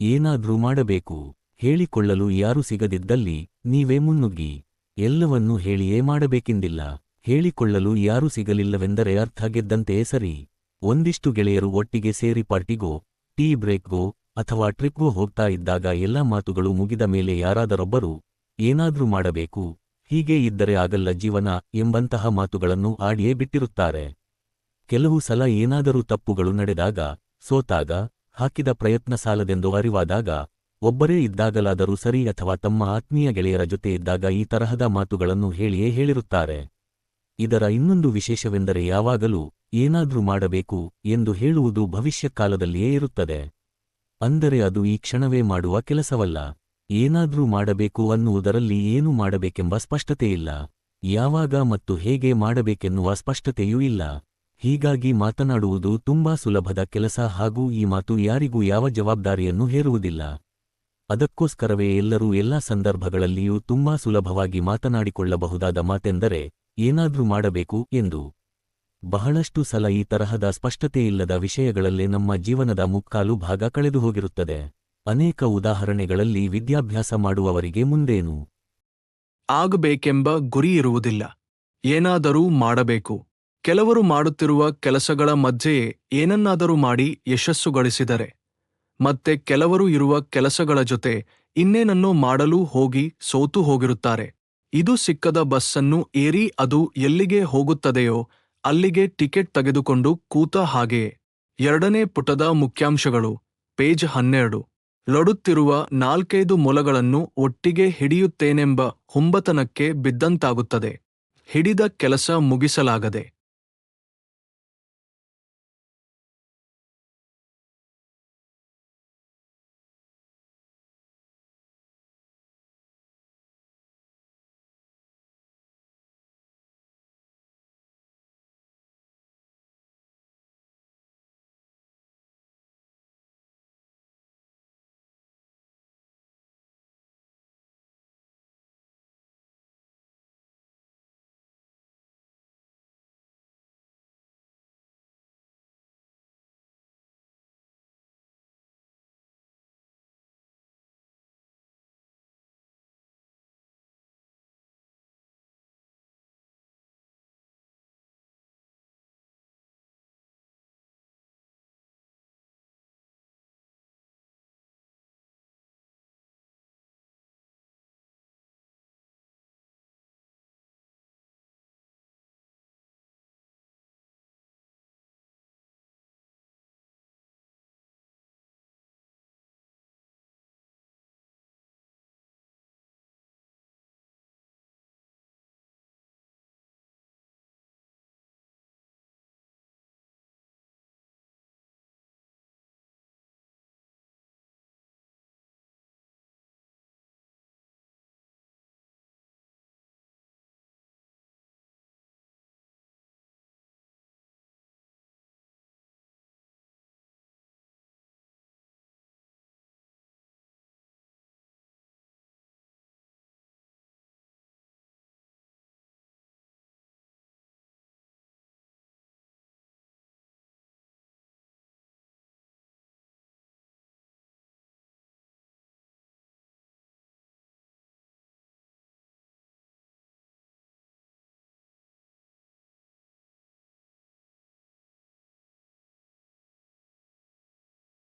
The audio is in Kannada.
ಏನಾದ್ರೂ ಮಾಡಬೇಕು. ಹೇಳಿಕೊಳ್ಳಲು ಯಾರೂ ಸಿಗದಿದ್ದಲ್ಲಿ ನೀವೇ ಮುನ್ನುಗ್ಗಿ. ಎಲ್ಲವನ್ನೂ ಹೇಳಿಯೇ ಮಾಡಬೇಕೆಂದಿಲ್ಲ. ಹೇಳಿಕೊಳ್ಳಲು ಯಾರೂ ಸಿಗಲಿಲ್ಲವೆಂದರೆ ಅರ್ಥ ಗೆದ್ದಂತೆಯೇ ಸರಿ. ಒಂದಿಷ್ಟು ಗೆಳೆಯರು ಒಟ್ಟಿಗೆ ಸೇರಿ ಪಾರ್ಟಿಗೋ, ಟೀ ಬ್ರೇಕ್ಗೋ ಅಥವಾ ಟ್ರಿಪ್ಗೋ ಹೋಗ್ತಾ ಇದ್ದಾಗ ಎಲ್ಲ ಮಾತುಗಳು ಮುಗಿದ ಮೇಲೆ ಯಾರಾದರೊಬ್ಬರು ಏನಾದ್ರೂ ಮಾಡಬೇಕು, ಹೀಗೆ ಇದ್ದರೆ ಆಗಲ್ಲ ಜೀವನ ಎಂಬಂತಹ ಮಾತುಗಳನ್ನು ಆಡಿಯೇ ಬಿಟ್ಟಿರುತ್ತಾರೆ. ಕೆಲವು ಸಲ ಏನಾದರೂ ತಪ್ಪುಗಳು ನಡೆದಾಗ, ಸೋತಾಗ, ಹಾಕಿದ ಪ್ರಯತ್ನ ಸಾಲದೆಂದು ಅರಿವಾದಾಗ, ಒಬ್ಬರೇ ಇದ್ದಾಗಲಾದರೂ ಸರಿ ಅಥವಾ ತಮ್ಮ ಆತ್ಮೀಯ ಗೆಳೆಯರ ಜೊತೆ ಇದ್ದಾಗ ಈ ತರಹದ ಮಾತುಗಳನ್ನು ಹೇಳಿಯೇ ಹೇಳಿರುತ್ತಾರೆ. ಇದರ ಇನ್ನೊಂದು ವಿಶೇಷವೆಂದರೆ ಯಾವಾಗಲೂ ಏನಾದ್ರೂ ಮಾಡಬೇಕು ಎಂದು ಹೇಳುವುದು ಭವಿಷ್ಯಕಾಲದಲ್ಲಿಯೇ ಇರುತ್ತದೆ. ಅಂದರೆ ಅದು ಈ ಕ್ಷಣವೇ ಮಾಡುವ ಕೆಲಸವಲ್ಲ. ಏನಾದ್ರೂ ಮಾಡಬೇಕು ಅನ್ನುವುದರಲ್ಲಿ ಏನು ಮಾಡಬೇಕೆಂಬ ಸ್ಪಷ್ಟತೆಯಿಲ್ಲ. ಯಾವಾಗ ಮತ್ತು ಹೇಗೆ ಮಾಡಬೇಕೆನ್ನುವ ಸ್ಪಷ್ಟತೆಯೂ ಇಲ್ಲ. ಹೀಗಾಗಿ ಮಾತನಾಡುವುದು ತುಂಬಾ ಸುಲಭದ ಕೆಲಸ ಹಾಗೂ ಈ ಮಾತು ಯಾರಿಗೂ ಯಾವ ಜವಾಬ್ದಾರಿಯನ್ನು ಹೇರುವುದಿಲ್ಲ. ಅದಕ್ಕೋಸ್ಕರವೇ ಎಲ್ಲರೂ ಎಲ್ಲಾ ಸಂದರ್ಭಗಳಲ್ಲಿಯೂ ತುಂಬಾ ಸುಲಭವಾಗಿ ಮಾತನಾಡಿಕೊಳ್ಳಬಹುದಾದ ಮಾತೆಂದರೆ ಏನಾದ್ರೂ ಮಾಡಬೇಕು ಎಂದು. ಬಹಳಷ್ಟು ಸಲ ಈ ತರಹದ ಸ್ಪಷ್ಟತೆಯಿಲ್ಲದ ವಿಷಯಗಳಲ್ಲೇ ನಮ್ಮ ಜೀವನದ ಮುಕ್ಕಾಲು ಭಾಗ ಕಳೆದುಹೋಗಿರುತ್ತದೆ. ಅನೇಕ ಉದಾಹರಣೆಗಳಲ್ಲಿ ವಿದ್ಯಾಭ್ಯಾಸ ಮಾಡುವವರಿಗೆ ಮುಂದೇನು ಆಗಬೇಕೆಂಬ ಗುರಿ ಇರುವುದಿಲ್ಲ. ಏನಾದರೂ ಮಾಡಬೇಕು. ಕೆಲವರು ಮಾಡುತ್ತಿರುವ ಕೆಲಸಗಳ ಮಧ್ಯೆಯೇ ಏನನ್ನಾದರೂ ಮಾಡಿ ಯಶಸ್ಸು ಗಳಿಸಿದರೆ, ಮತ್ತೆ ಕೆಲವರು ಇರುವ ಕೆಲಸಗಳ ಜೊತೆ ಇನ್ನೇನನ್ನೋ ಮಾಡಲು ಹೋಗಿ ಸೋತು ಹೋಗಿರುತ್ತಾರೆ. ಇದು ಸಿಕ್ಕದ ಬಸ್ಸನ್ನು ಏರಿ ಅದು ಎಲ್ಲಿಗೆ ಹೋಗುತ್ತದೆಯೋ ಅಲ್ಲಿಗೆ ಟಿಕೆಟ್ ತೆಗೆದುಕೊಂಡು ಕೂತ ಹಾಗೆಯೇ. 2ನೇ ಪುಟದ ಮುಖ್ಯಾಂಶಗಳು, ಪೇಜ್ 12. ಲೊಡುತ್ತಿರುವ 4-5 ಮೊಲಗಳನ್ನು ಒಟ್ಟಿಗೆ ಹಿಡಿಯುತ್ತೇನೆಂಬ ಹುಂಬತನಕ್ಕೆ ಬಿದ್ದಂತಾಗುತ್ತದೆ. ಹಿಡಿದ ಕೆಲಸ ಮುಗಿಸಲಾಗದೆ